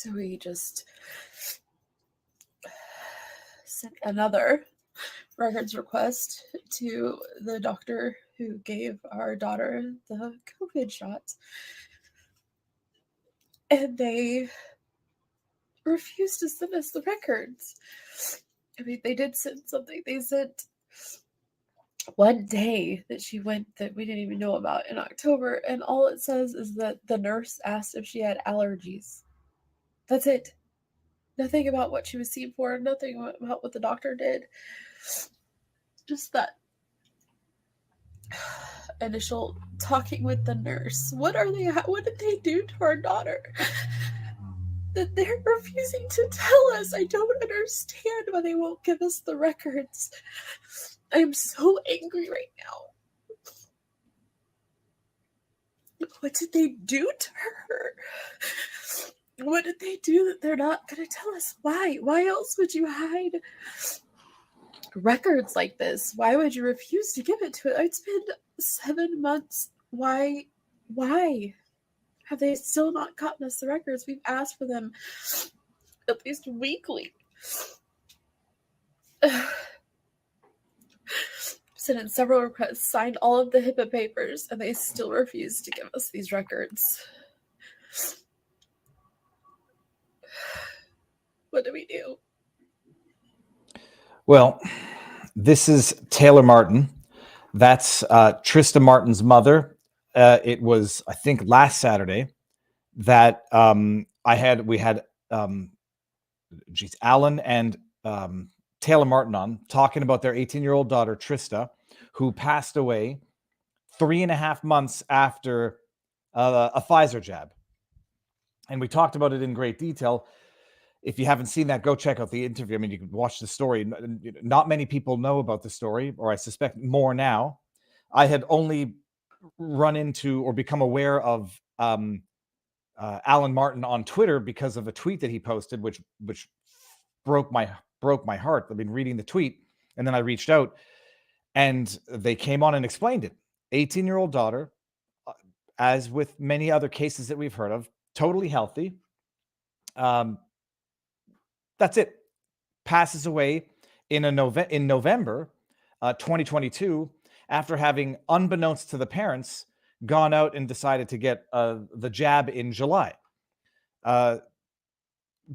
So we just sent another records request to the doctor who gave our daughter the COVID shots. And they refused to send us the records. I mean, they did send something. They sent one day that she went that we didn't even know about in October, and all it says is that the nurse asked if she had allergies. That's it. Nothing about what she was seen for, nothing about what the doctor did. Just that initial talking with the nurse. What did they do to our daughter? That they're refusing to tell us. I don't understand why they won't give us the records. I am so angry right now. What did they do to her? What did they do that they're not going to tell us? Why? Why else would you hide records like this? Why would you refuse to give it to it? It's been 7 months. Why? Have they still not gotten us the records? We've asked for them at least weekly. Sent in several requests, signed all of the HIPAA papers, and they still refuse to give us these records. What do we do? Well, this is Taylor Martin. That's Trista Martin's mother. It was, I think, last Saturday that Alan and Taylor Martin on talking about their 18-year-old daughter, Trista, who passed away 3.5 months after a Pfizer jab. And we talked about it in great detail. If you haven't seen that, go check out the interview. I mean, you can watch the story. Not many people know about the story, or I suspect more now. I had only run into or become aware of Alan Martin on Twitter because of a tweet that he posted, which broke my heart. I've been reading the tweet, and then I reached out, and they came on and explained it. 18-year-old daughter, as with many other cases that we've heard of, totally healthy. That's it. Passes away in November 2022 after having, unbeknownst to the parents, gone out and decided to get the jab in July.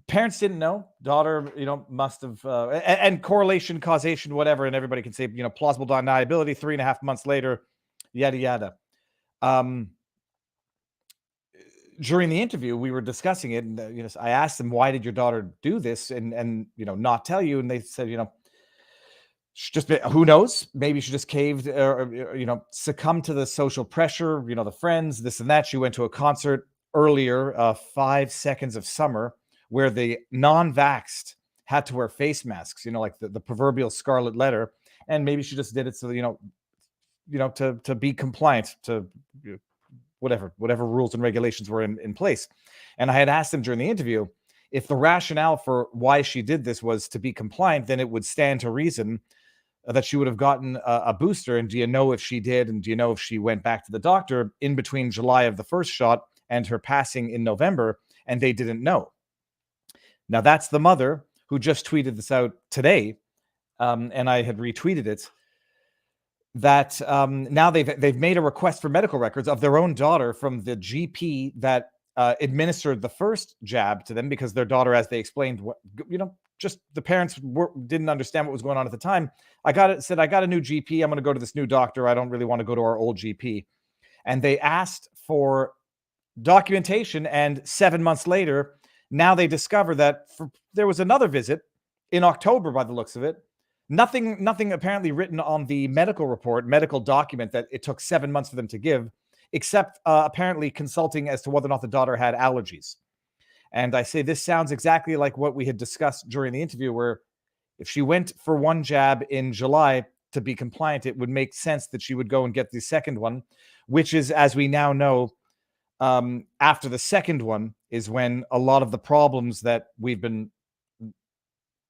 Parents didn't know. Daughter, must have, and correlation, causation, whatever, and everybody can say, plausible deniability, 3.5 months later, yada, yada. During the interview, we were discussing it, and I asked them, "Why did your daughter do this?" and not tell you. And they said, she just, who knows? Maybe she just caved, or succumbed to the social pressure. The friends, this and that. She went to a concert earlier, 5 Seconds of Summer, where the non-vaxxed had to wear face masks. Like the proverbial scarlet letter, and maybe she just did it so to be compliant to whatever rules and regulations were in place. And I had asked them during the interview, if the rationale for why she did this was to be compliant, then it would stand to reason that she would have gotten a booster. And do you know if she did? And do you know if she went back to the doctor in between July of the first shot and her passing in November? And they didn't know. Now, that's the mother who just tweeted this out today, and I had retweeted it, that now they've made a request for medical records of their own daughter from the GP that administered the first jab to them, because their daughter, as they explained, just the parents didn't understand what was going on at the time. I got a new GP. I'm going to go to this new doctor. I don't really want to go to our old GP. And they asked for documentation, and 7 months later, now they discover that there was another visit in October, by the looks of it. Nothing apparently written on the medical document that it took 7 months for them to give, except apparently consulting as to whether or not the daughter had allergies. And I say this sounds exactly like what we had discussed during the interview, where if she went for one jab in July to be compliant, it would make sense that she would go and get the second one, which is, as we now know, after the second one is when a lot of the problems that we've been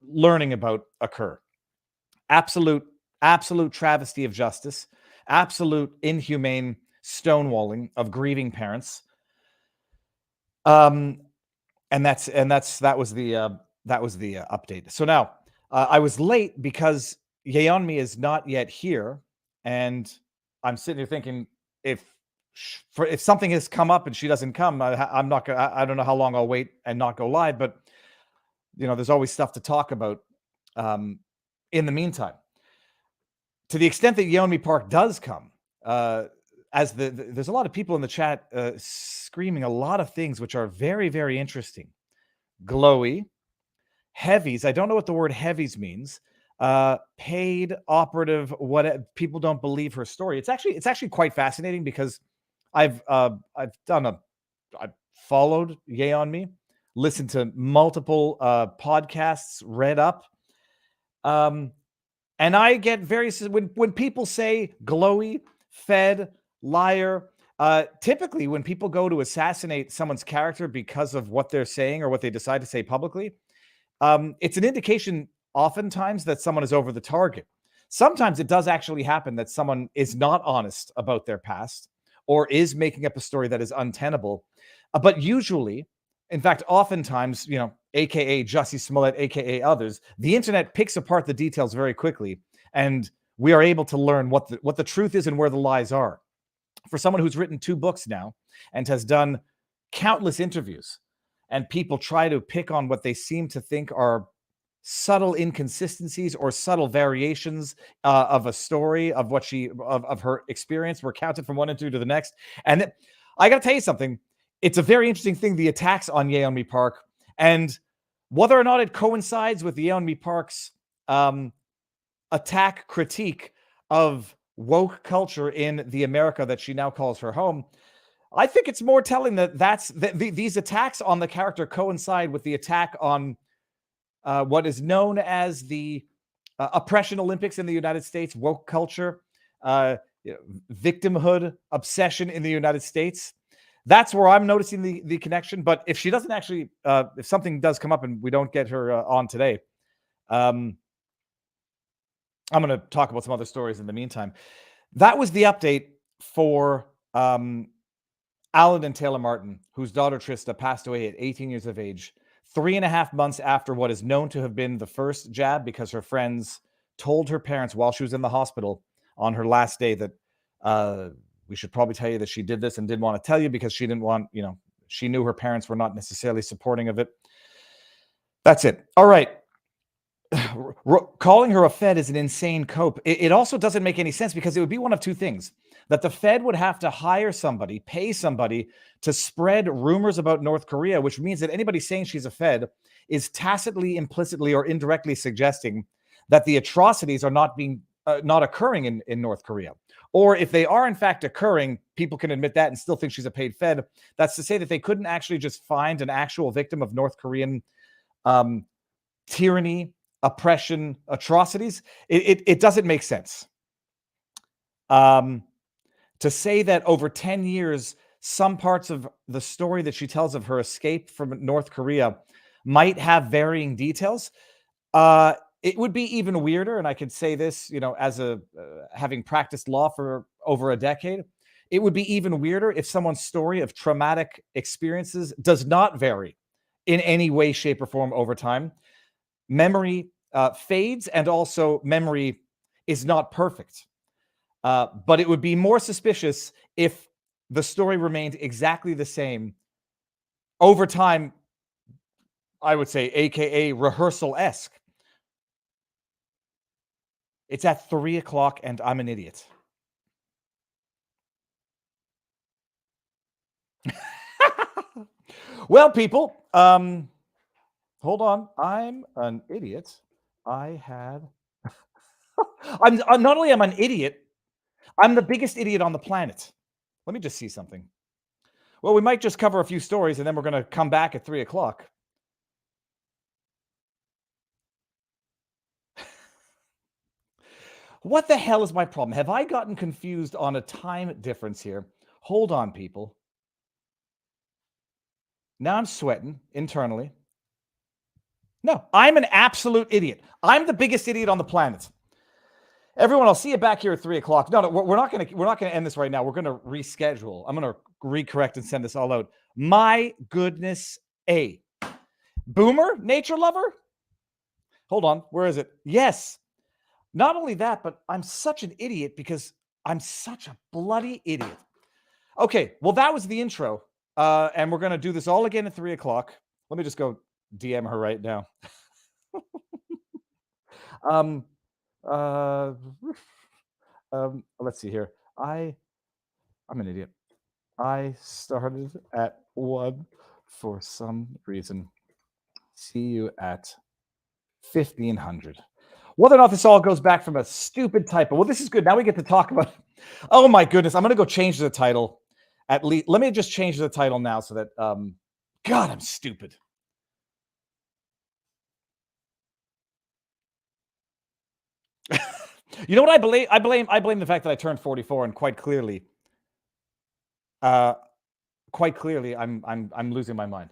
learning about occur. Absolute travesty of justice, absolute inhumane stonewalling of grieving parents. that was the update. So now I was late because Yeonmi is not yet here, and I'm sitting here thinking if something has come up and she doesn't come, I'm not gonna. I don't know how long I'll wait and not go live, but there's always stuff to talk about. In the meantime, to the extent that Yeonmi Park does come, as there's a lot of people in the chat screaming a lot of things which are very, very interesting. Glowy, heavies. I don't know what the word heavies means. Paid operative. What people don't believe her story. It's actually quite fascinating because I've followed Yeonmi, listened to multiple podcasts, read up, and I get when people say glowy, fed, liar. Typically, when people go to assassinate someone's character because of what they're saying or what they decide to say publicly, it's an indication oftentimes that someone is over the target. Sometimes it does actually happen that someone is not honest about their past or is making up a story that is untenable. But usually, in fact, oftentimes, AKA Jussie Smollett, AKA others, the internet picks apart the details very quickly, and we are able to learn what the truth is and where the lies are. For someone who's written 2 books now and has done countless interviews, and people try to pick on what they seem to think are subtle inconsistencies or subtle variations of a story of what of her experience recounted from one interview to the next. And I got to tell you something. It's a very interesting thing, the attacks on Yeonmi Park, and whether or not it coincides with Yeonmi Park's attack critique of woke culture in the America that she now calls her home. I think it's more telling that these attacks on the character coincide with the attack on what is known as the oppression Olympics in the United States, woke culture, victimhood, obsession in the United States. That's where I'm noticing the connection. But if she doesn't actually, if something does come up and we don't get her on today, I'm going to talk about some other stories in the meantime. That was the update for Alan and Taylor Martin, whose daughter Trista passed away at 18 years of age, 3.5 months after what is known to have been the first jab, because her friends told her parents while she was in the hospital on her last day that we should probably tell you that she did this, and didn't want to tell you because she didn't want, she knew her parents were not necessarily supporting of it. That's it. All right. Calling her a Fed is an insane cope. It also doesn't make any sense because it would be one of two things: that the Fed would have to hire somebody, pay somebody to spread rumors about North Korea, which means that anybody saying she's a Fed is tacitly, implicitly, or indirectly suggesting that the atrocities are not occurring in North Korea. Or if they are in fact occurring, people can admit that and still think she's a paid Fed. That's to say that they couldn't actually just find an actual victim of North Korean tyranny, oppression, atrocities. It doesn't make sense. To say that over 10 years, some parts of the story that she tells of her escape from North Korea might have varying details. It would be even weirder, and I could say this, as having practiced law for over a decade, it would be even weirder if someone's story of traumatic experiences does not vary in any way, shape, or form over time. Memory fades, and also memory is not perfect. But it would be more suspicious if the story remained exactly the same over time, I would say, AKA rehearsal-esque. It's at 3:00 and I'm an idiot. Well, people, hold on. I'm an idiot. I'm not only am I an idiot, I'm the biggest idiot on the planet. Let me just see something. Well, we might just cover a few stories and then we're going to come back at 3:00. What the hell is my problem? Have I gotten confused on a time difference here? Hold on, people. Now I'm sweating internally. No, I'm an absolute idiot. I'm the biggest idiot on the planet. Everyone, I'll see you back here at 3:00. No, we're not gonna end this right now. We're gonna reschedule. I'm gonna recorrect and send this all out. My goodness, Boomer, nature lover? Hold on, where is it? Yes. Not only that, but I'm such an idiot because I'm such a bloody idiot. Okay, well, that was the intro. And we're going to do this all again at 3 o'clock. Let me just go DM her right now. Let's see here. I'm an idiot. I started at 1 for some reason. See you at 1500. Whether or not this all goes back from a stupid typo. Well, this is good. Now we get to talk about. Oh my goodness! I'm going to go change the title. At least, let me just change the title now so that. God, I'm stupid. You know what I blame? I blame the fact that I turned 44, and quite clearly, I'm losing my mind.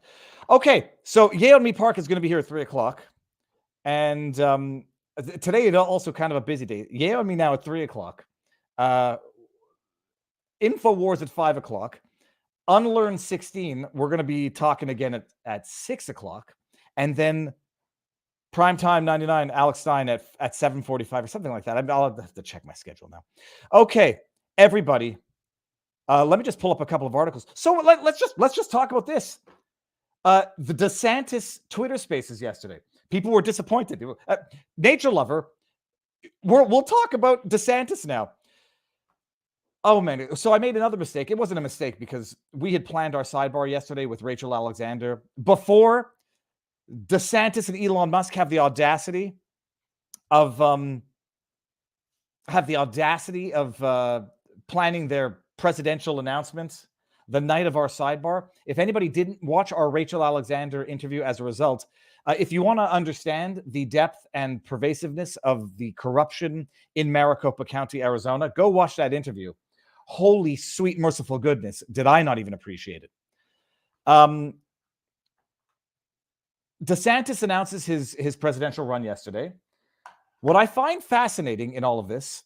Okay, so Yeonmi Park is going to be here at 3 o'clock, and today is also kind of a busy day. Yeonmi now at 3 o'clock. InfoWars at 5 o'clock. Unlearn 16. We're going to be talking again at 6 o'clock, and then Primetime 99, Alex Stein at 7:45 or something like that. I'll have to check my schedule now. Okay, everybody. Let me just pull up a couple of articles. So let's just talk about this. The DeSantis Twitter Spaces yesterday. People were disappointed. Nature lover. We'll talk about DeSantis now. Oh man! So I made another mistake. It wasn't a mistake because we had planned our sidebar yesterday with Rachel Alexander before DeSantis and Elon Musk have the audacity of planning their presidential announcements the night of our sidebar. If anybody didn't watch our Rachel Alexander interview as a result, if you want to understand the depth and pervasiveness of the corruption in Maricopa County, Arizona, go watch that interview. Holy sweet merciful goodness, did I not even appreciate it. DeSantis announces his presidential run yesterday. What I find fascinating in all of this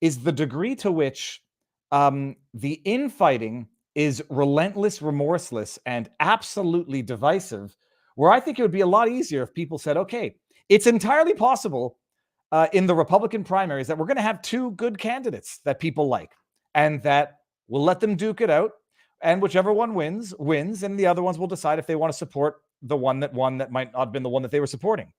is the degree to which the infighting is relentless, remorseless, and absolutely divisive, where I think it would be a lot easier if people said, okay, it's entirely possible in the Republican primaries that we're going to have two good candidates that people like, and that we'll let them duke it out, and whichever one wins, and the other ones will decide if they want to support the one that won that might not have been the one that they were supporting.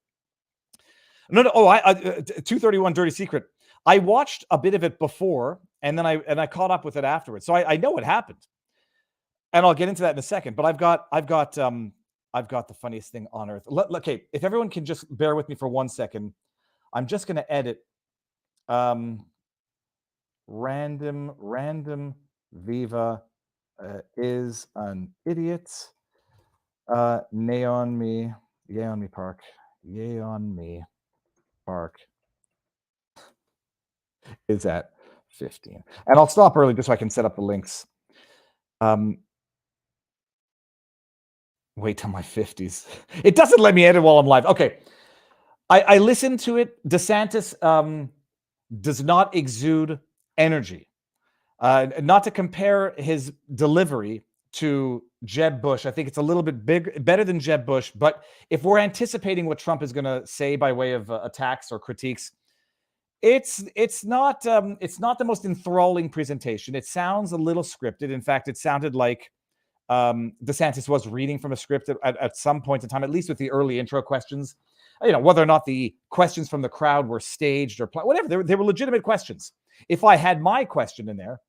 No. 231 Dirty Secret. I watched a bit of it before, and then I caught up with it afterwards. So I know what happened, and I'll get into that in a second. But I've got the funniest thing on earth. Okay, if everyone can just bear with me for 1 second, I'm just going to edit. Random Viva is an idiot. Yeonmi Park is at 15. And I'll stop early just so I can set up the links. Wait till my 50s. It doesn't let me edit while I'm live. Okay. I listened to it. DeSantis does not exude energy. Not to compare his delivery to Jeb Bush. I think it's a little bit better than Jeb Bush. But if we're anticipating what Trump is going to say by way of attacks or critiques, it's not the most enthralling presentation. It sounds a little scripted. In fact, it sounded like DeSantis was reading from a script at some point in time, at least with the early intro questions. Whether or not the questions from the crowd were staged or whatever, they were legitimate questions. If I had my question in there,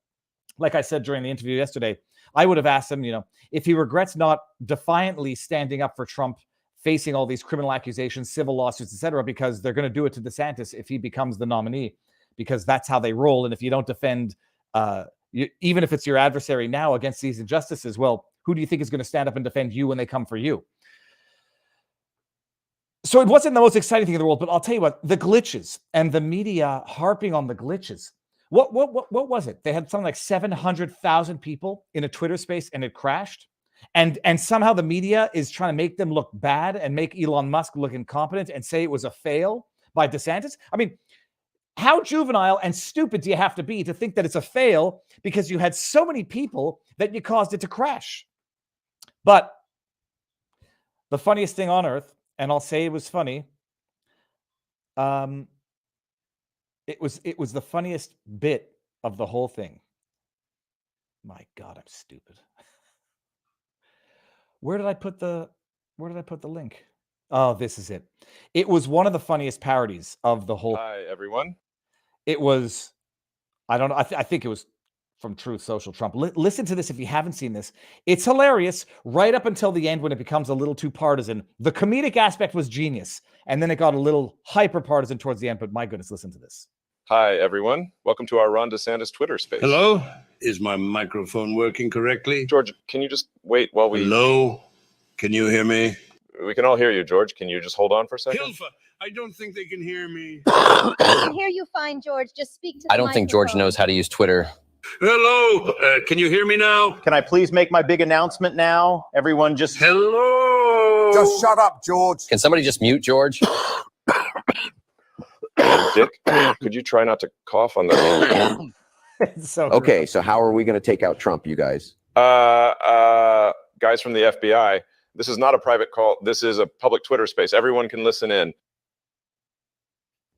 like I said during the interview yesterday, I would have asked him, if he regrets not defiantly standing up for Trump, facing all these criminal accusations, civil lawsuits, etc., because they're going to do it to DeSantis if he becomes the nominee, because that's how they roll. And if you don't defend, even if it's your adversary now against these injustices, well, who do you think is going to stand up and defend you when they come for you? So it wasn't the most exciting thing in the world, but I'll tell you what, the glitches and the media harping on the glitches. What was it? They had something like 700,000 people in a Twitter space and it crashed. And somehow the media is trying to make them look bad and make Elon Musk look incompetent and say it was a fail by DeSantis. I mean, how juvenile and stupid do you have to be to think that it's a fail because you had so many people that you caused it to crash? But the funniest thing on earth, and I'll say it was funny. It was the funniest bit of the whole thing. My God, I'm stupid. Where did I put the link? Oh, this is it. It was one of the funniest parodies of the whole. Hi, everyone. It was, I don't know. I think it was from Truth Social Trump. Listen to this if you haven't seen this. It's hilarious right up until the end when it becomes a little too partisan. The comedic aspect was genius, and then it got a little hyper partisan towards the end. But my goodness, listen to this. Hi, everyone. Welcome to our Ron DeSantis Twitter space. Hello? Is my microphone working correctly? George, can you just wait while we... Hello? Can you hear me? We can all hear you, George. Can you just hold on for a second? Hilfa, I don't think they can hear me. I can hear you fine, George. Just speak to the I don't think George knows how to use Twitter. Hello? Can you hear me now? Can I please make my big announcement now? Everyone just... Hello? Just shut up, George. Can somebody just mute George? Dick, could you try not to cough on the... Okay, so how are we going to take out Trump, you guys? Guys from the FBI, this is not a private call. This is a public Twitter space. Everyone can listen in.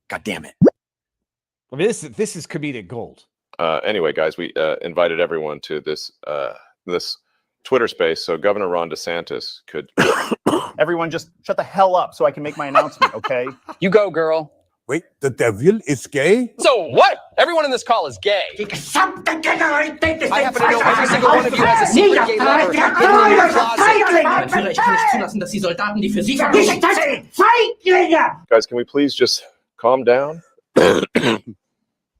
God damn it. I mean, this is comedic gold. Anyway, guys, we invited everyone to this this Twitter space so Governor Ron DeSantis could... Everyone just shut the hell up so I can make my announcement, okay? You go, girl. Wait, the devil is gay? So what? Everyone in this call is gay. I happen to know every single one of you has a secret gay lover hidden in your closet. Mein Führer, ich kann nicht zulassen, dass die Soldaten, die für Sie verbringen. Guys, can we please just calm down?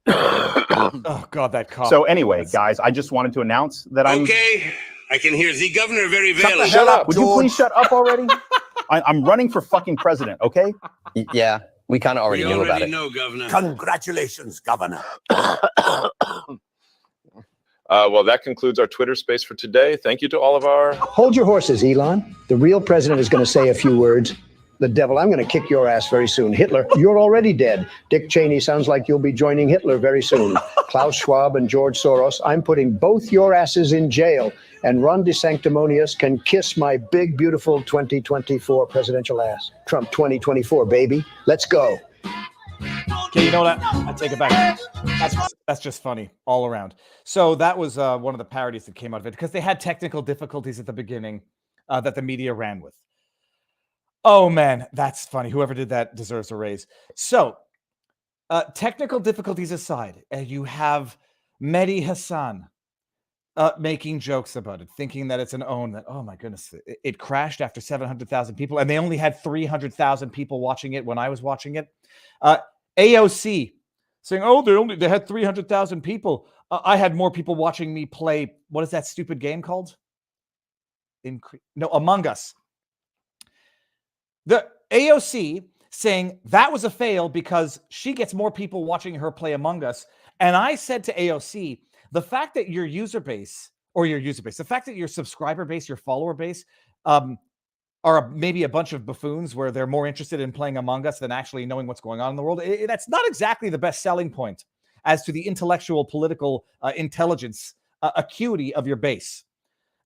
Oh, God, that cough. So anyway, guys, I just wanted to announce that I'm... Okay, I can hear the governor very well. Shut up. Would you please shut up already? I'm running for fucking president, okay? Yeah, we kind of already knew about it. Know, Governor. Congratulations, Governor. Well, that concludes our Twitter space for today. Thank you to all of our... Hold your horses, Elon. The real president is going to say a few words. The devil, I'm going to kick your ass very soon. Hitler, you're already dead. Dick Cheney sounds like you'll be joining Hitler very soon. Klaus Schwab and George Soros, I'm putting both your asses in jail. And Ron DeSanctimonious can kiss my big, beautiful 2024 presidential ass. Trump 2024, baby. Let's go. Okay, you know what? I take it back. That's just funny all around. So that was one of the parodies that came out of it because they had technical difficulties at the beginning that the media ran with. Oh, man, that's funny. Whoever did that deserves a raise. So technical difficulties aside, you have Mehdi Hassan making jokes about it, thinking that it's an own, that, oh, my goodness, it crashed after 700,000 people, and they only had 300,000 people watching it when I was watching it. AOC saying, oh, they had 300,000 people. I had more people watching me play, what is that stupid game called? Among Us. The AOC saying that was a fail because she gets more people watching her play Among Us. And I said to AOC, the fact that your the fact that your subscriber base, your follower base, are maybe a bunch of buffoons where they're more interested in playing Among Us than actually knowing what's going on in the world. That's not exactly the best selling point as to the intellectual, political intelligence, acuity of your base.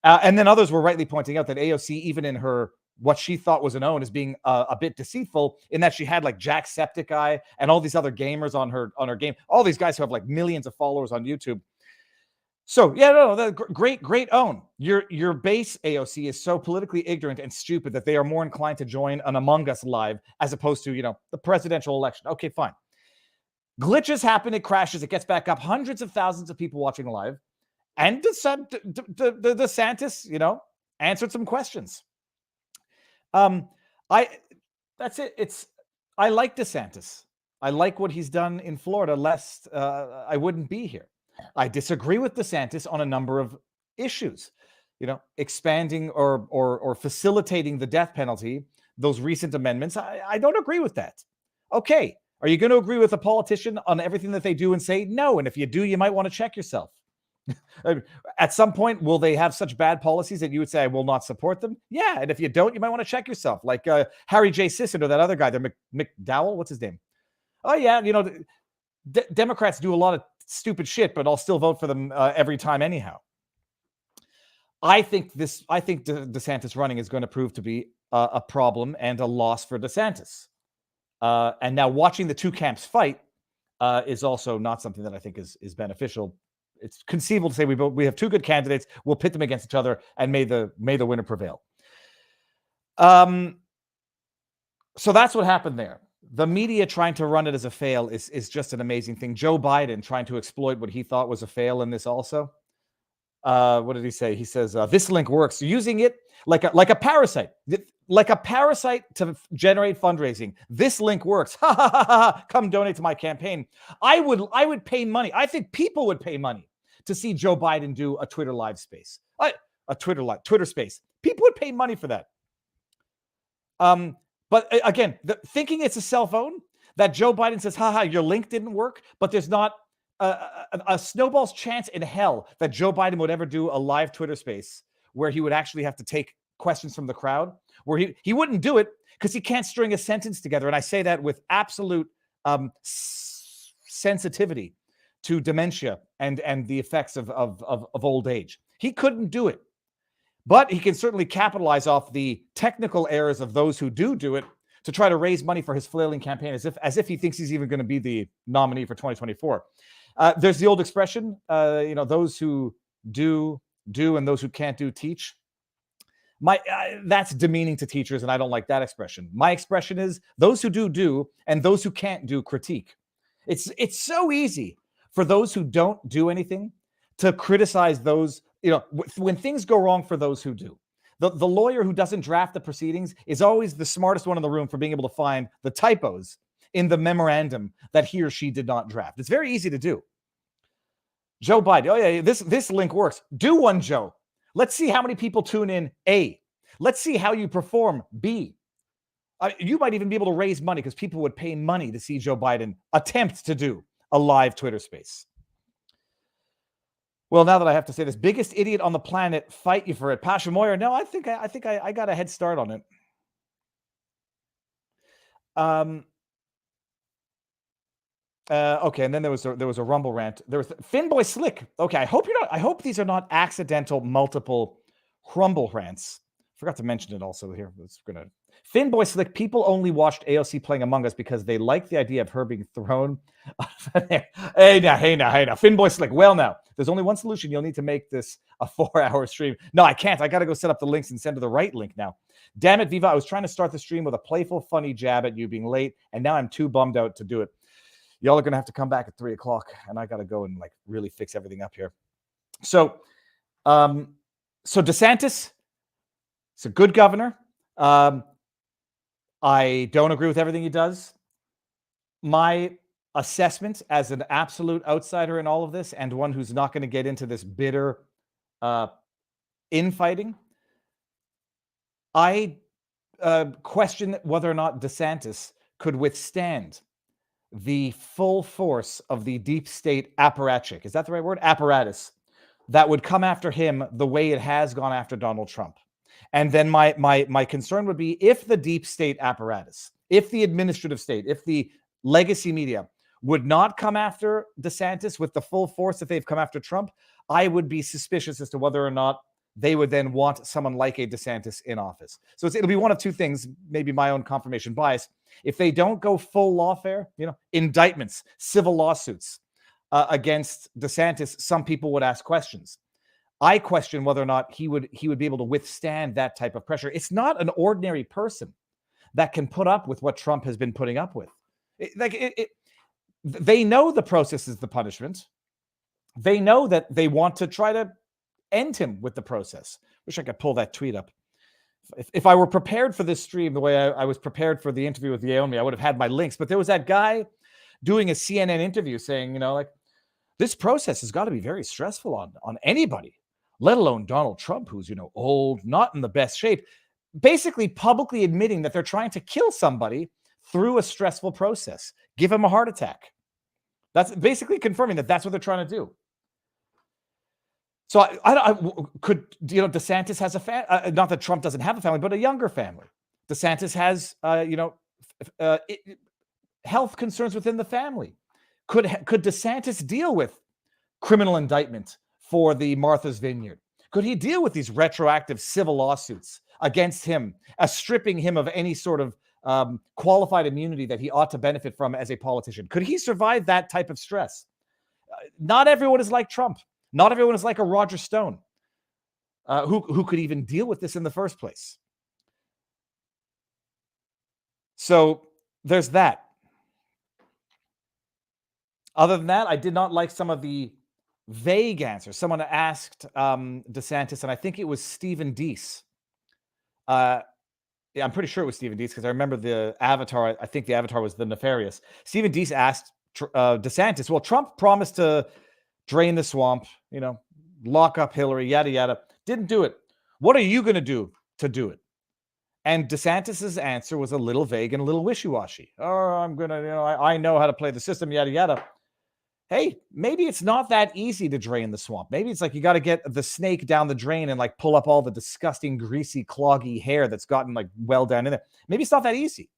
And then others were rightly pointing out that AOC, even in her what she thought was an own, is being a bit deceitful in that she had like Jacksepticeye and all these other gamers on her game. All these guys who have like millions of followers on YouTube. So yeah, no, great own. Your base AOC is so politically ignorant and stupid that they are more inclined to join an Among Us live as opposed to the presidential election. Okay, fine. Glitches happen, it crashes, it gets back up. Hundreds of thousands of people watching live, and DeSantis, answered some questions. That's it. I like DeSantis. I like what he's done in Florida, lest I wouldn't be here. I disagree with DeSantis on a number of issues, expanding or facilitating the death penalty, those recent amendments. I don't agree with that. Okay. Are you going to agree with a politician on everything that they do and say no? And if you do, you might want to check yourself. At some point, will they have such bad policies that you would say, I will not support them? Yeah. And if you don't, you might want to check yourself. Like Harry J. Sisson or that other guy there, McDowell. What's his name? Oh, yeah. Democrats do a lot of stupid shit, but I'll still vote for them every time anyhow. I think DeSantis running is going to prove to be a problem and a loss for DeSantis. And now watching the two camps fight is also not something that I think is beneficial. It's conceivable to say we have two good candidates. We'll pit them against each other and may the winner prevail. So that's what happened there. The media trying to run it as a fail is just an amazing thing. Joe Biden trying to exploit what he thought was a fail in this also. What did he say? He says, this link works. Using it like a parasite. Like a parasite to generate fundraising. This link works. Ha ha ha ha. Come donate to my campaign. I would pay money. I think people would pay money to see Joe Biden do a Twitter live space. Twitter space. People would pay money for that. But again, thinking it's a cell phone, that Joe Biden says, haha, your link didn't work, but there's not a snowball's chance in hell that Joe Biden would ever do a live Twitter space where he would actually have to take questions from the crowd, where he wouldn't do it because he can't string a sentence together. And I say that with absolute sensitivity to dementia and the effects of old age. He couldn't do it. But he can certainly capitalize off the technical errors of those who do it to try to raise money for his flailing campaign, as if he thinks he's even going to be the nominee for 2024. There's the old expression, those who do and those who can't do teach. That's demeaning to teachers, and I don't like that expression. My expression is those who do and those who can't do critique. It's so easy for those who don't do anything to criticize those. When things go wrong for those who do. The lawyer who doesn't draft the proceedings is always the smartest one in the room for being able to find the typos in the memorandum that he or she did not draft. It's very easy to do. Joe Biden, oh yeah, this link works. Do one, Joe. Let's see how many people tune in, A. Let's see how you perform, B. You might even be able to raise money because people would pay money to see Joe Biden attempt to do a live Twitter space. Well, now that I have to say this, biggest idiot on the planet, fight you for it. Pasha Moyer, no, I think I got a head start on it. Okay, and then there was a Rumble rant. There was Finboy Slick. Okay, I hope these are not accidental multiple Rumble rants. Forgot to mention it also here. Finboy Slick, people only watched AOC playing Among Us because they like the idea of her being thrown. Hey now. Finboy Slick, well now, there's only one solution. You'll need to make this a 4-hour stream. No, I can't. I got to go set up the links and send to the right link now. Damn it, Viva. I was trying to start the stream with a playful, funny jab at you being late, and now I'm too bummed out to do it. Y'all are going to have to come back at 3 o'clock, and I got to go and really fix everything up here. So DeSantis, it's a good governor. I don't agree with everything he does. My assessment as an absolute outsider in all of this and one who's not going to get into this bitter infighting, I question whether or not DeSantis could withstand the full force of the deep state apparatchik. Is that the right word? Apparatus that would come after him the way it has gone after Donald Trump. And then my concern would be if the deep state apparatus, if the administrative state, if the legacy media would not come after DeSantis with the full force that they've come after Trump, I would be suspicious as to whether or not they would then want someone like a DeSantis in office. So it'll be one of two things, maybe my own confirmation bias. If they don't go full lawfare, indictments, civil lawsuits against DeSantis, some people would ask questions. I question whether or not he would be able to withstand that type of pressure. It's not an ordinary person that can put up with what Trump has been putting up with. They know the process is the punishment. They know that they want to try to end him with the process. Wish I could pull that tweet up. If I were prepared for this stream the way I was prepared for the interview with Yeonmi, I would have had my links. But there was that guy doing a CNN interview saying, this process has got to be very stressful on anybody, let alone Donald Trump, who's, old, not in the best shape, basically publicly admitting that they're trying to kill somebody through a stressful process, give him a heart attack. That's basically confirming that that's what they're trying to do. So I could, DeSantis has a family, not that Trump doesn't have a family, but a younger family. DeSantis has, health concerns within the family. Could DeSantis deal with criminal indictment for the Martha's Vineyard? Could he deal with these retroactive civil lawsuits against him, stripping him of any sort of qualified immunity that he ought to benefit from as a politician? Could he survive that type of stress? Not everyone is like Trump. Not everyone is like a Roger Stone, who could even deal with this in the first place. So there's that. Other than that, I did not like some of the vague answers. Someone asked DeSantis, and I think it was Stephen Deese. Yeah, I'm pretty sure it was Stephen Deese because I remember the avatar. I think the avatar was the Nefarious. Stephen Deese asked DeSantis, well, Trump promised to drain the swamp, lock up Hillary, yada, yada. Didn't do it. What are you going to do to do it? And DeSantis's answer was a little vague and a little wishy-washy. Oh, I'm going to, I know how to play the system, yada, yada. Hey, maybe it's not that easy to drain the swamp. Maybe it's like you got to get the snake down the drain and like pull up all the disgusting, greasy, cloggy hair that's gotten like well down in there. Maybe it's not that easy.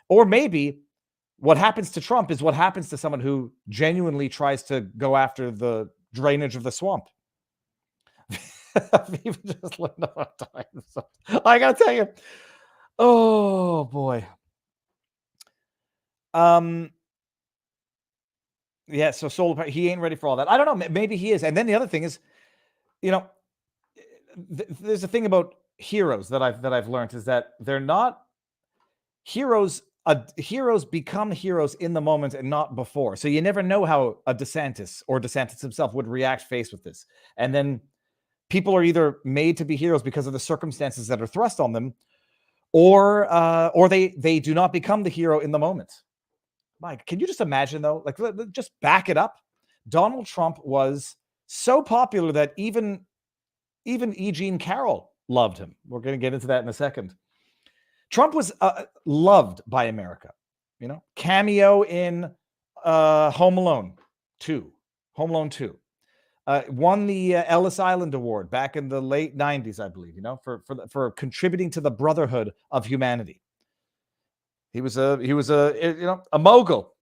Or maybe what happens to Trump is what happens to someone who genuinely tries to go after the drainage of the swamp. Just I gotta tell you, oh boy. Yeah, so solar power, he ain't ready for all that. I don't know, maybe he is. And then the other thing is, there's a thing about heroes that I've learned is that they're not heroes. Heroes become heroes in the moment and not before. So you never know how a DeSantis or DeSantis himself would react faced with this. And then people are either made to be heroes because of the circumstances that are thrust on them, or they do not become the hero in the moment. Mike, can you just imagine though? Like, just back it up. Donald Trump was so popular that even Carroll loved him. We're going to get into that in a second. Trump was loved by America. Cameo in Home Alone 2. Home Alone 2. Won the Ellis Island Award back in the late 90s, I believe, for contributing to the brotherhood of humanity. He was a mogul,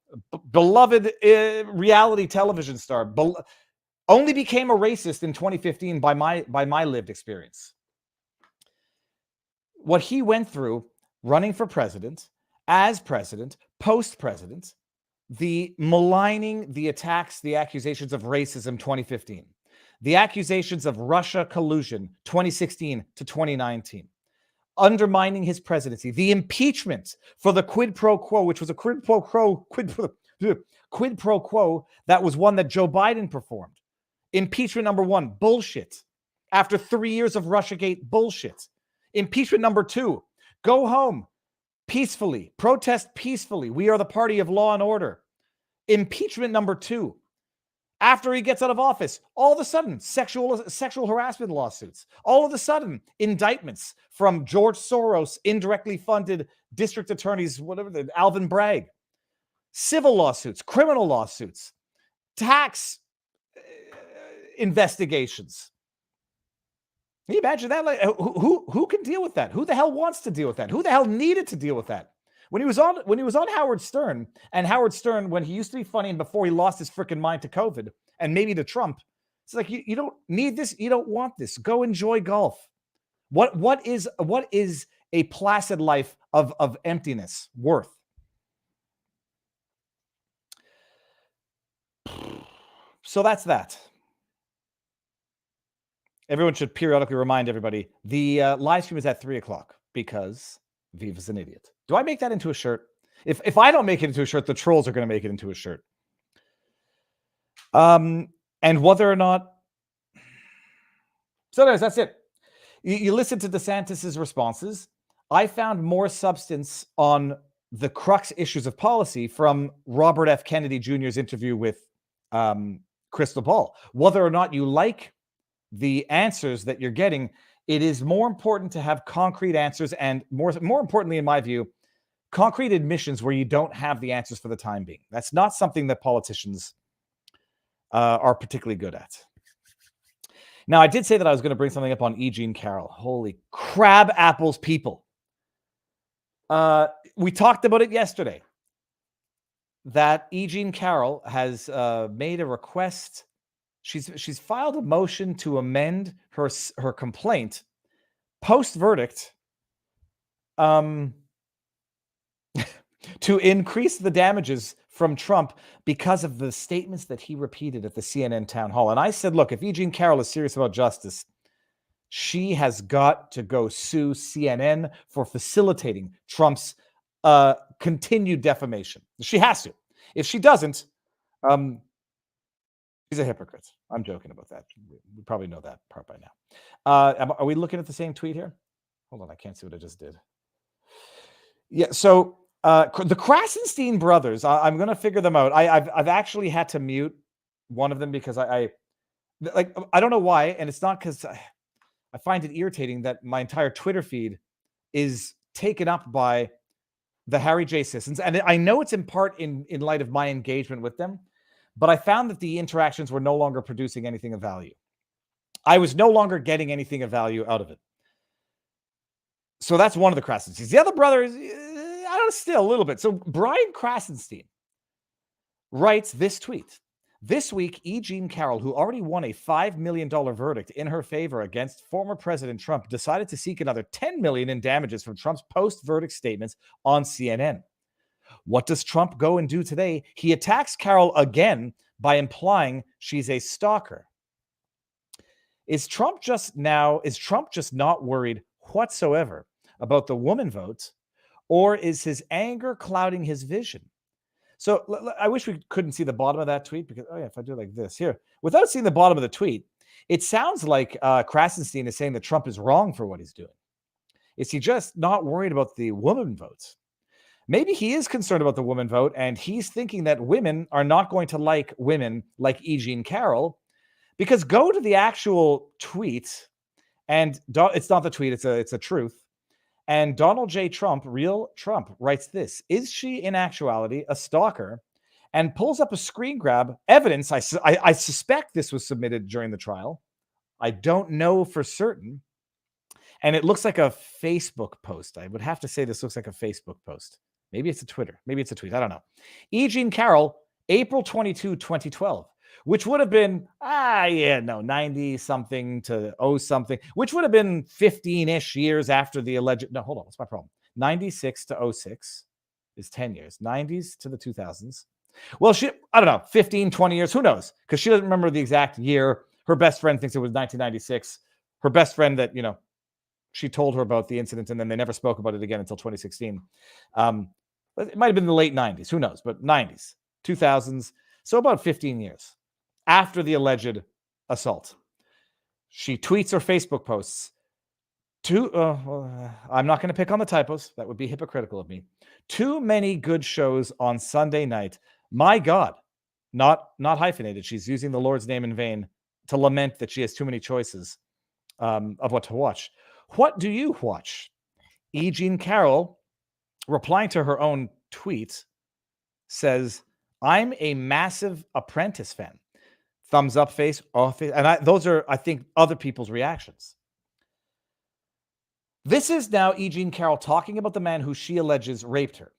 beloved reality television star. Only became a racist in 2015 by my lived experience. What he went through running for president, as president, post-president, the maligning, the attacks, the accusations of racism 2015, the accusations of Russia collusion 2016 to 2019, undermining his presidency, the impeachment for the quid pro quo, which was a quid pro quo that was one that Joe Biden performed. Impeachment number 1, bullshit. After 3 years of Russiagate, bullshit. Impeachment number 2, go home peacefully, protest peacefully. We are the party of law and order. Impeachment number 2, after he gets out of office, all of a sudden, sexual harassment lawsuits. All of a sudden, indictments from George Soros, indirectly funded district attorneys, Alvin Bragg. Civil lawsuits, criminal lawsuits, tax investigations. Can you imagine that? Like, who can deal with that? Who the hell wants to deal with that? Who the hell needed to deal with that? When he was on Howard Stern, and Howard Stern, when he used to be funny and before he lost his freaking mind to COVID and maybe to Trump, it's like you don't need this, you don't want this. Go enjoy golf. What is a placid life of emptiness worth? So that's that. Everyone should periodically remind everybody the live stream is at 3:00 because Viva's an idiot. Do I make that into a shirt? If I don't make it into a shirt, the trolls are going to make it into a shirt. And whether or not. So anyways, that's it. You listen to DeSantis's responses. I found more substance on the crux issues of policy from Robert F. Kennedy Jr.'s interview with Crystal Ball. Whether or not you like the answers that you're getting, it is more important to have concrete answers and more importantly, in my view, concrete admissions where you don't have the answers for the time being. That's not something that politicians are particularly good at. Now, I did say that I was going to bring something up on Carroll. Holy crab apples, people. We talked about it yesterday, that Carroll has made a request She's filed a motion to amend her complaint post verdict to increase the damages from Trump because of the statements that he repeated at the CNN town hall. And I said, look, if E. Jean Carroll is serious about justice, she has got to go sue CNN for facilitating Trump's continued defamation. She has to. If she doesn't, she's a hypocrite. I'm joking about that. We probably know that part by now. Are we looking at the same tweet here? Hold on, I can't see what I just did. Yeah, so the Krasenstein brothers, I'm going to figure them out. I've actually had to mute one of them because I don't know why, and it's not because I find it irritating that my entire Twitter feed is taken up by the Harry J. Sissons, and I know it's in part in light of my engagement with them, but I found that the interactions were no longer producing anything of value. I was no longer getting anything of value out of it. So that's one of the Krasensteins. The other brother is, I don't know, still a little bit. So Brian Krasenstein writes this tweet. This week, E. Jean Carroll, who already won a $5 million verdict in her favor against former President Trump, decided to seek another $10 million in damages from Trump's post-verdict statements on CNN. What does Trump go and do today? He attacks Carroll again by implying she's a stalker. Is Trump just not worried whatsoever about the woman vote, or is his anger clouding his vision? So I wish we couldn't see the bottom of that tweet because, if I do like this here, without seeing the bottom of the tweet, it sounds like Krasenstein is saying that Trump is wrong for what he's doing. Is he just not worried about the woman votes? Maybe he is concerned about the woman vote, and he's thinking that women are not going to like women like E. Jean Carroll, because go to the actual tweet, and it's not the tweet, it's a truth. And Donald J. Trump, real Trump, writes this: is she in actuality a stalker? And pulls up a screen grab evidence. I suspect this was submitted during the trial. I don't know for certain. And it looks like a Facebook post. I would have to say this looks like a Facebook post. Maybe it's a Twitter. Maybe it's a tweet. I don't know. E. Jean Carroll, April 22, 2012, which would have been, 90-something to 0-something, which would have been 15-ish years after the alleged, no, hold on, what's my problem? 96 to 06 is 10 years. 90s to the 2000s. Well, I don't know, 15, 20 years, who knows? Because she doesn't remember the exact year. Her best friend thinks it was 1996. Her best friend that, she told her about the incident, and then they never spoke about it again until 2016. It might have been the late 90s. Who knows? But 90s, 2000s. So about 15 years after the alleged assault. She tweets or Facebook posts. I'm not going to pick on the typos. That would be hypocritical of me. Too many good shows on Sunday night. My God. Not hyphenated. She's using the Lord's name in vain to lament that she has too many choices of what to watch. What do you watch? E. Jean Carroll, replying to her own tweet, says, I'm a massive Apprentice fan. Thumbs up, face off. And those are, I think, other people's reactions. This is now E. Jean Carroll talking about the man who she alleges raped her.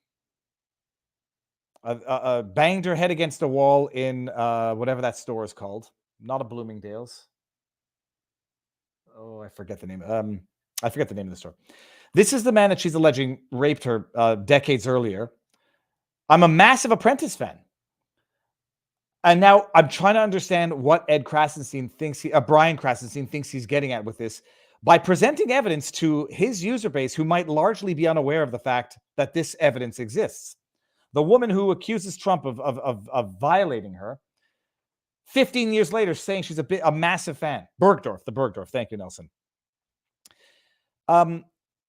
Banged her head against a wall in whatever that store is called. Not a Bloomingdale's. Oh, I forget the name. I forget the name of the store. This is the man that she's alleging raped her decades earlier. I'm a massive Apprentice fan. And now I'm trying to understand what Brian Krasenstein thinks he's getting at with this by presenting evidence to his user base who might largely be unaware of the fact that this evidence exists. The woman who accuses Trump of violating her, 15 years later saying she's a massive fan. The Bergdorf. Thank you, Nelson.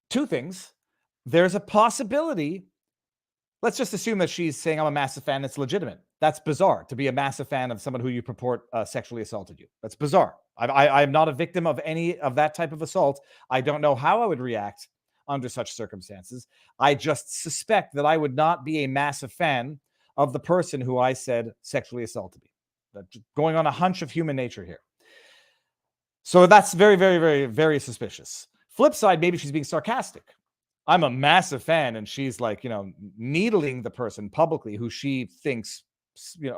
Two things. There's a possibility. Let's just assume that she's saying I'm a massive fan. That's legitimate. That's bizarre to be a massive fan of someone who you purport sexually assaulted you. That's bizarre. I'm not a victim of any of that type of assault. I don't know how I would react under such circumstances. I just suspect that I would not be a massive fan of the person who I said sexually assaulted me. That's going on a hunch of human nature here. So that's very, very, very, very suspicious. Flip side, maybe she's being sarcastic. I'm a massive fan, and she's like, needling the person publicly who she thinks,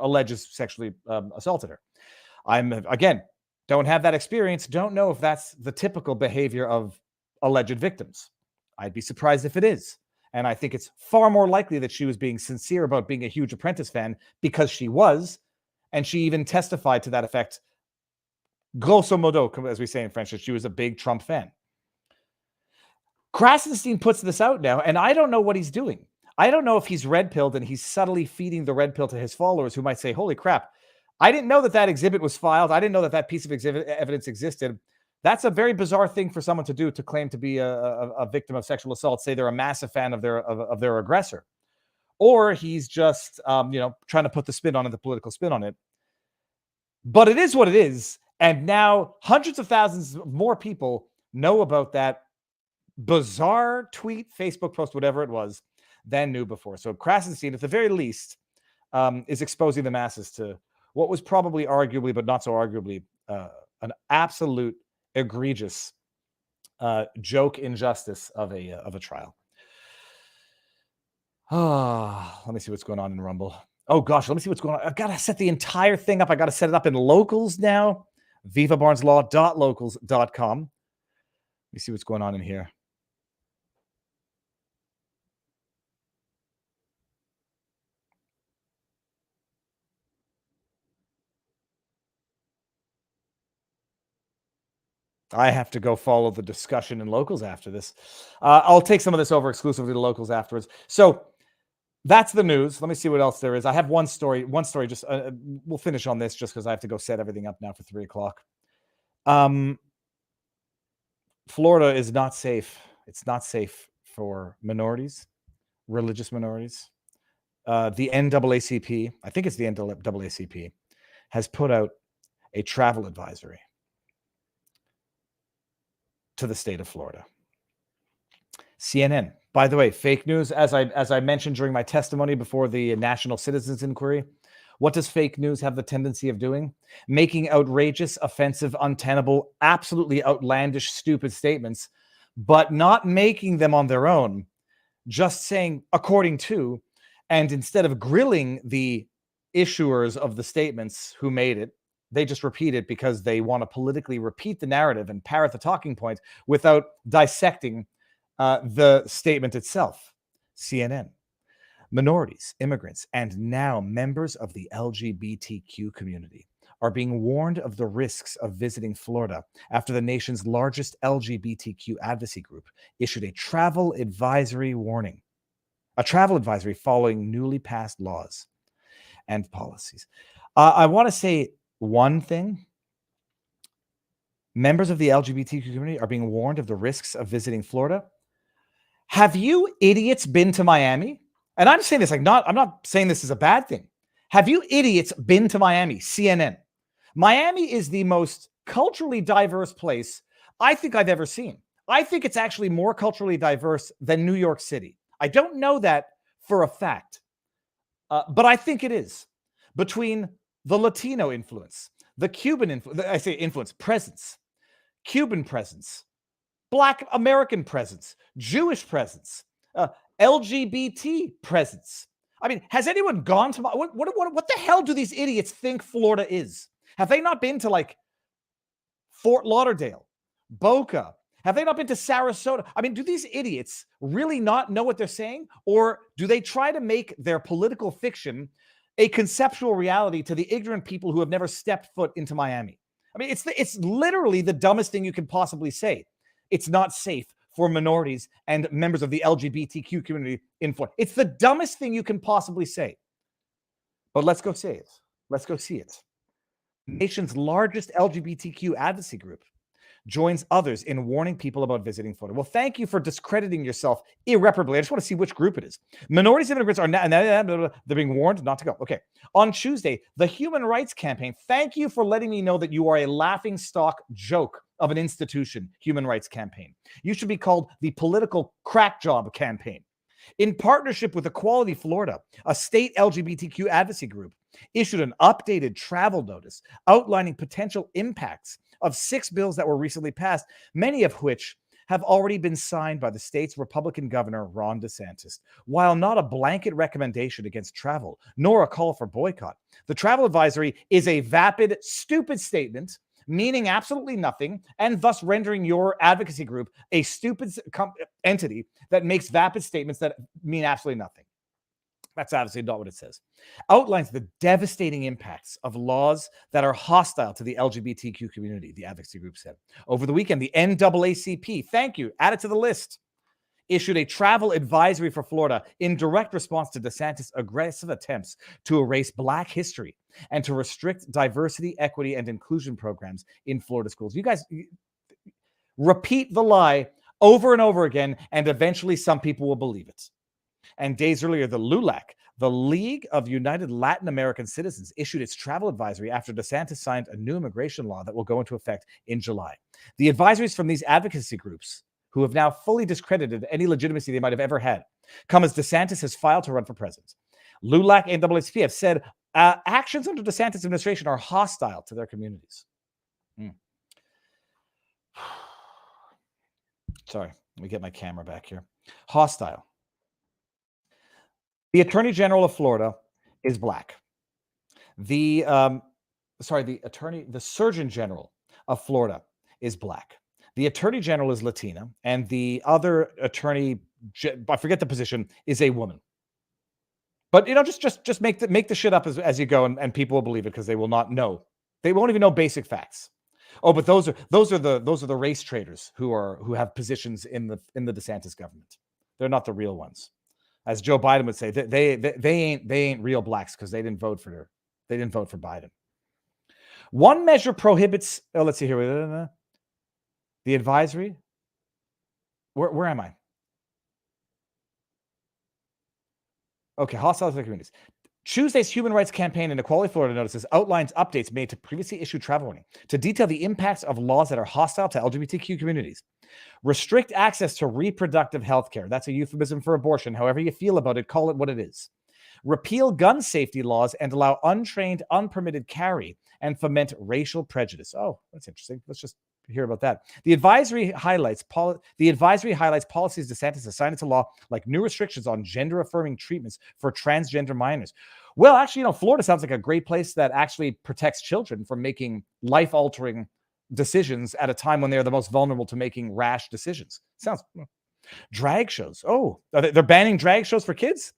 alleges sexually assaulted her. again, don't have that experience. Don't know if that's the typical behavior of alleged victims. I'd be surprised if it is. And I think it's far more likely that she was being sincere about being a huge Apprentice fan, because she was. And she even testified to that effect, grosso modo, as we say in French, that she was a big Trump fan. Krasenstein puts this out now, and I don't know what he's doing. I don't know if he's red-pilled and he's subtly feeding the red pill to his followers, who might say, holy crap, I didn't know that that exhibit was filed. I didn't know that that piece of evidence existed. That's a very bizarre thing for someone to do, to claim to be a victim of sexual assault, say they're a massive fan of their aggressor. Or he's just, trying to put the spin on it, the political spin on it. But it is what it is. And now hundreds of thousands more people know about that bizarre tweet, Facebook post, whatever it was, than knew before. So Krasenstein, at the very least, is exposing the masses to what was probably arguably, but not so arguably, an absolute egregious joke injustice of a trial. Let me see what's going on in Rumble. Oh gosh, let me see what's going on. I've got to set the entire thing up. I got to set it up in locals now. vivabarneslaw.locals.com. Let me see what's going on in here. I have to go follow the discussion in locals after this. I'll take some of this over exclusively to locals afterwards. So that's the news. Let me see what else there is. I have one story. Just we'll finish on this just because I have to go set everything up now for 3:00. Florida is not safe. It's not safe for minorities, religious minorities. The NAACP, I think it's the NAACP, has put out a travel advisory to the state of Florida. CNN, by the way, fake news, as I mentioned during my testimony before the National Citizens Inquiry. What does fake news have the tendency of doing? Making outrageous, offensive, untenable, absolutely outlandish, stupid statements, but not making them on their own, just saying according to, and instead of grilling the issuers of the statements who made it, they just repeat it because they want to politically repeat the narrative and parrot the talking point without dissecting the statement itself. CNN, minorities, immigrants, and now members of the LGBTQ community are being warned of the risks of visiting Florida after the nation's largest LGBTQ advocacy group issued a travel advisory warning. A travel advisory following newly passed laws and policies. I want to say one thing. Members of the LGBTQ community are being warned of the risks of visiting Florida. Have you idiots been to Miami? And I'm saying this I'm not saying this is a bad thing. Have you idiots been to Miami? CNN. Miami is the most culturally diverse place I think I've ever seen. I think it's actually more culturally diverse than New York City. I don't know that for a fact, but I think it is. Between the Latino influence, the Cuban influence, presence, Cuban presence, Black American presence, Jewish presence, LGBT presence. I mean, has anyone gone to what the hell do these idiots think Florida is? Have they not been to like Fort Lauderdale, Boca? Have they not been to Sarasota? I mean, do these idiots really not know what they're saying? Or do they try to make their political fiction a conceptual reality to the ignorant people who have never stepped foot into Miami? I mean, it's literally the dumbest thing you can possibly say. It's not safe for minorities and members of the LGBTQ community in Florida. It's the dumbest thing you can possibly say. But let's go say it. Let's go see it. The nation's largest LGBTQ advocacy group joins others in warning people about visiting Florida. Well, thank you for discrediting yourself irreparably. I just want to see which group it is. Minorities and immigrants are now, they're being warned not to go. Okay. On Tuesday, the Human Rights Campaign, thank you for letting me know that you are a laughingstock joke of an institution, Human Rights Campaign. You should be called the Political Crack Job Campaign. In partnership with Equality Florida, a state LGBTQ advocacy group issued an updated travel notice outlining potential impacts of 6 bills that were recently passed, many of which have already been signed by the state's Republican governor, Ron DeSantis. While not a blanket recommendation against travel, nor a call for boycott, the travel advisory is a vapid, stupid statement meaning absolutely nothing, and thus rendering your advocacy group a stupid entity that makes vapid statements that mean absolutely nothing. That's obviously not what it says. Outlines the devastating impacts of laws that are hostile to the LGBTQ community, the advocacy group said. Over the weekend, the NAACP, thank you, add it to the list, issued a travel advisory for Florida in direct response to DeSantis' aggressive attempts to erase Black history and to restrict diversity, equity, and inclusion programs in Florida schools. You guys repeat the lie over and over again, and eventually some people will believe it. And days earlier, the LULAC, the League of United Latin American Citizens, issued its travel advisory after DeSantis signed a new immigration law that will go into effect in July. The advisories from these advocacy groups, who have now fully discredited any legitimacy they might have ever had, come as DeSantis has filed to run for president. LULAC and NAACP have said actions under DeSantis' administration are hostile to their communities. Sorry, let me get my camera back here. Hostile. The Attorney General of Florida is Black. The Surgeon General of Florida is Black. The Attorney General is Latina, and the other attorney, I forget the position, is a woman. But just make the shit up as you go, and people will believe it because they will not know. They won't even know basic facts. Oh, but those are the race traders who have positions in the DeSantis government. They're not the real ones. As Joe Biden would say, they ain't real Blacks because they didn't vote for Biden. One measure prohibits. Oh, let's see here. The advisory. Where am I? Okay, hostile to the communities. Tuesday's Human Rights Campaign and Equality Florida notices outlines updates made to previously issued travel warning to detail the impacts of laws that are hostile to LGBTQ communities. Restrict access to reproductive health care. That's a euphemism for abortion. However you feel about it, call it what it is. Repeal gun safety laws and allow untrained, unpermitted carry and foment racial prejudice. Oh, that's interesting. Let's just hear about that. The advisory highlights policies DeSantis has signed into law, like new restrictions on gender-affirming treatments for transgender minors. Well, actually, Florida sounds like a great place that actually protects children from making life-altering decisions at a time when they're the most vulnerable to making rash decisions. Sounds drag shows. Oh, they're banning drag shows for kids?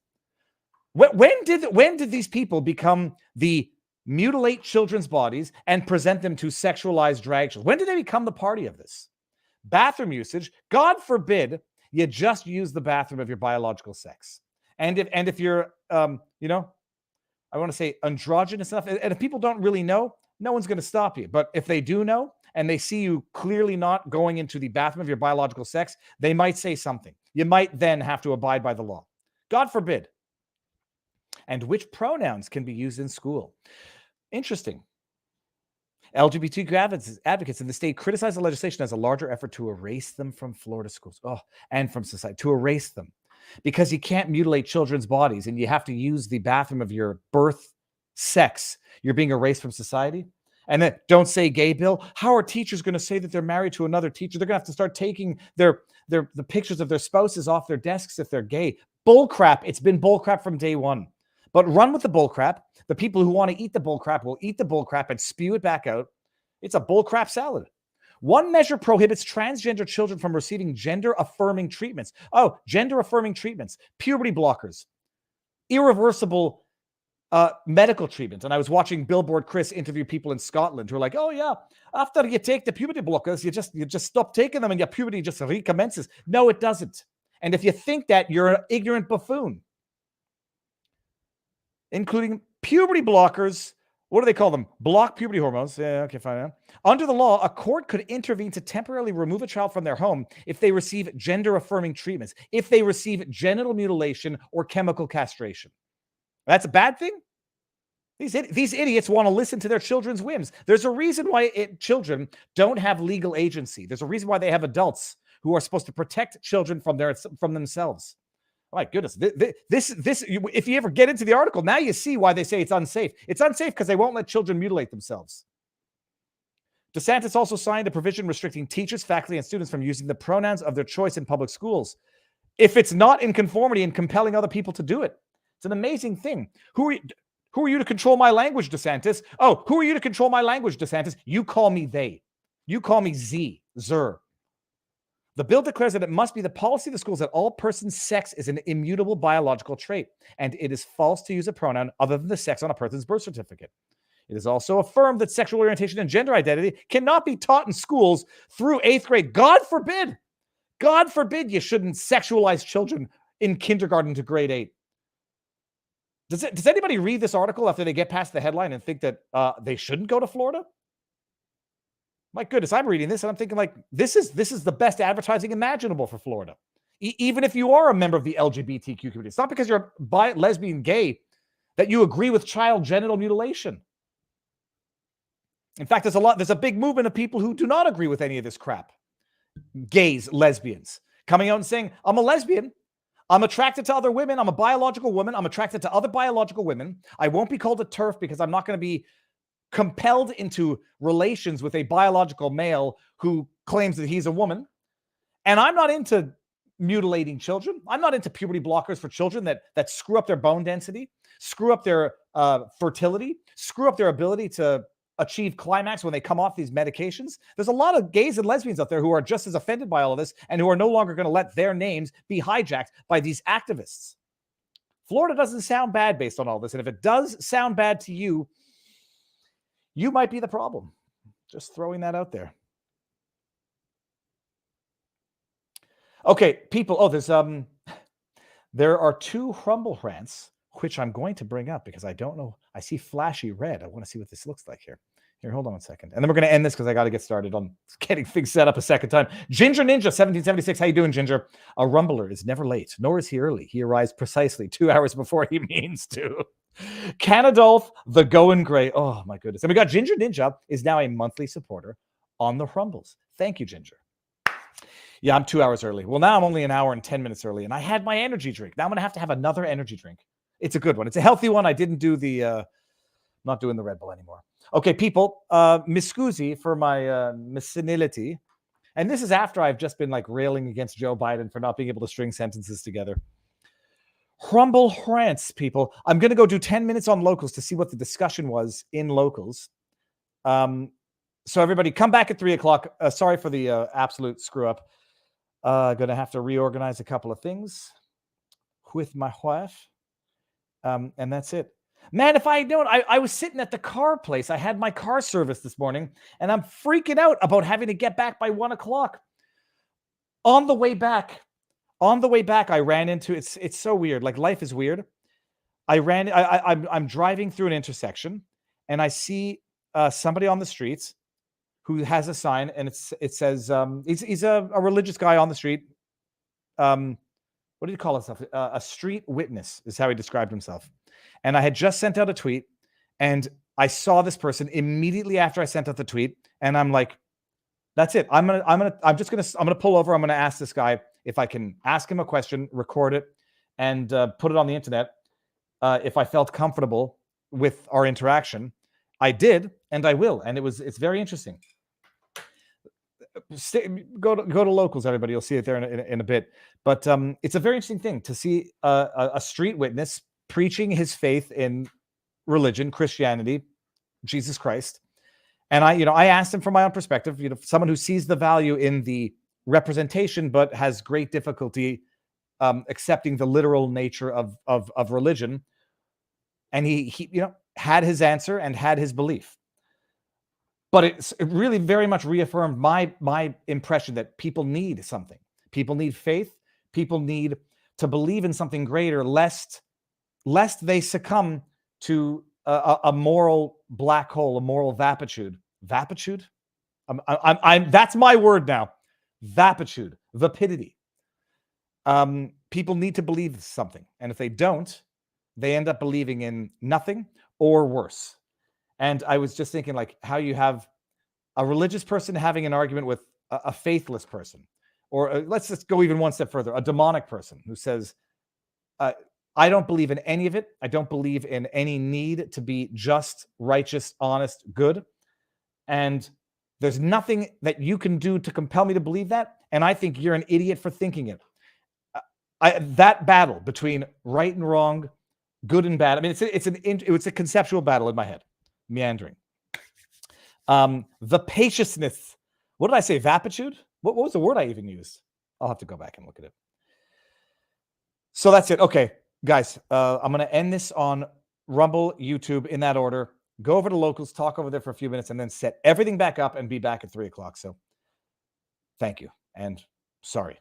When did these people become the mutilate children's bodies and present them to sexualized drag shows? When did they become the party of this? Bathroom usage. God forbid you just use the bathroom of your biological sex. And if you're, I want to say androgynous enough, and if people don't really know, no one's going to stop you. But if they do know, and they see you clearly not going into the bathroom of your biological sex, they might say something. You might then have to abide by the law. God forbid. And which pronouns can be used in school? Interesting. LGBTQ advocates in the state criticize the legislation as a larger effort to erase them from Florida schools and from society, to erase them. Because you can't mutilate children's bodies and you have to use the bathroom of your birth sex. You're being erased from society. And then don't say gay, Bill. How are teachers going to say that they're married to another teacher? They're going to have to start taking the pictures of their spouses off their desks if they're gay. Bullcrap. It's been bullcrap from day one. But run with the bullcrap. The people who want to eat the bullcrap will eat the bullcrap and spew it back out. It's a bullcrap salad. One measure prohibits transgender children from receiving gender-affirming treatments. Oh, gender-affirming treatments, puberty blockers, irreversible medical treatment. And I was watching Billboard Chris interview people in Scotland who are like, oh yeah, after you take the puberty blockers, you just stop taking them and your puberty just recommences. No, it doesn't. And if you think that, you're an ignorant buffoon. Including puberty blockers. What do they call them? Block puberty hormones. Yeah, okay, fine. Under the law, a court could intervene to temporarily remove a child from their home if they receive gender-affirming treatments, if they receive genital mutilation or chemical castration. That's a bad thing? These idiots want to listen to their children's whims. There's a reason why children don't have legal agency. There's a reason why they have adults who are supposed to protect children from themselves. Oh my goodness, this, if you ever get into the article, now you see why they say it's unsafe. It's unsafe because they won't let children mutilate themselves. DeSantis also signed a provision restricting teachers, faculty, and students from using the pronouns of their choice in public schools if it's not in conformity and compelling other people to do it. It's an amazing thing. Who are you to control my language, DeSantis? Oh, who are you to control my language, DeSantis? You call me they. You call me Zer. The bill declares that it must be the policy of the schools that all persons' sex is an immutable biological trait, and it is false to use a pronoun other than the sex on a person's birth certificate. It is also affirmed that sexual orientation and gender identity cannot be taught in schools through 8th grade. God forbid you shouldn't sexualize children in kindergarten to grade 8. Does anybody read this article after they get past the headline and think that they shouldn't go to Florida? My goodness, I'm reading this and I'm thinking like, this is the best advertising imaginable for Florida. Even if you are a member of the LGBTQ community, it's not because you're lesbian, gay, that you agree with child genital mutilation. In fact, there's a big movement of people who do not agree with any of this crap. Gays, lesbians, coming out and saying, I'm a lesbian. I'm attracted to other women. I'm a biological woman. I'm attracted to other biological women. I won't be called a TERF because I'm not going to be compelled into relations with a biological male who claims that he's a woman. And I'm not into mutilating children. I'm not into puberty blockers for children that screw up their bone density, screw up their fertility, screw up their ability to achieve climax when they come off these medications. There's a lot of gays and lesbians out there who are just as offended by all of this and who are no longer going to let their names be hijacked by these activists. Florida doesn't sound bad based on all this. And if it does sound bad to you, you might be the problem. Just throwing that out there. Okay, people. Oh, there are 2 Rumble rants, which I'm going to bring up because I don't know. I see flashy red. I want to see what this looks like here. Here, hold on 1 second. And then we're going to end this because I got to get started on getting things set up a second time. Ginger Ninja 1776. How you doing, Ginger? A Rumbler is never late, nor is he early. He arrives precisely 2 hours before he means to. Canadolph, the Going Gray. Oh, my goodness. And we got Ginger Ninja is now a monthly supporter on the Rumbles. Thank you, Ginger. Yeah, I'm 2 hours early. Well, now I'm only 1 hour and 10 minutes early, and I had my energy drink. Now I'm going to have another energy drink. It's a good one. It's a healthy one. I didn't do not doing the Red Bull anymore. Okay, people, miscusi for my missenility. And this is after I've just been like railing against Joe Biden for not being able to string sentences together. Rumble rants, people. I'm going to go do 10 minutes on locals to see what the discussion was in locals. So everybody come back at 3 o'clock. Sorry for the absolute screw up. Going to have to reorganize a couple of things with my wife. And that's it. Man, if I had known, I was sitting at the car place. I had my car service this morning, and I'm freaking out about having to get back by 1 o'clock. On the way back, I ran into it's so weird. Like life is weird. I'm driving through an intersection, and I see somebody on the streets who has a sign, and it says he's a religious guy on the street. What did he call himself? A street witness is how he described himself. And I had just sent out a tweet, and I saw this person immediately after I sent out the tweet, and I'm like, that's it. I'm gonna pull over. I'm gonna ask this guy if I can ask him a question, record it, and put it on the internet. If I felt comfortable with our interaction, I did, and I will. And it's very interesting. Go to locals, everybody. You'll see it there in a bit. But it's a very interesting thing to see a street witness preaching his faith in religion, Christianity, Jesus Christ. And I asked him from my own perspective, someone who sees the value in the representation, but has great difficulty accepting the literal nature of religion. And he had his answer and had his belief. But it really very much reaffirmed my impression that people need something. People need faith. People need to believe in something greater, lest they succumb to a moral black hole, a moral vapitude. Vapitude? That's my word now. Vapitude, vapidity. People need to believe something, and if they don't, they end up believing in nothing or worse. And I was just thinking, like, how you have a religious person having an argument with a faithless person, or let's just go even one step further, a demonic person who says, I don't believe in any of it. I don't believe in any need to be just, righteous, honest, good. And There's nothing that you can do to compel me to believe that, and I think you're an idiot for thinking it. That battle between right and wrong, good and bad. I mean, it's a conceptual battle in my head, meandering. The patiousness. What did I say? Vapitude? What was the word I even used? I'll have to go back and look at it. So that's it. Okay, guys, I'm going to end this on Rumble, YouTube, in that order. Go over to Locals, talk over there for a few minutes, and then set everything back up and be back at 3 o'clock. So thank you, and sorry.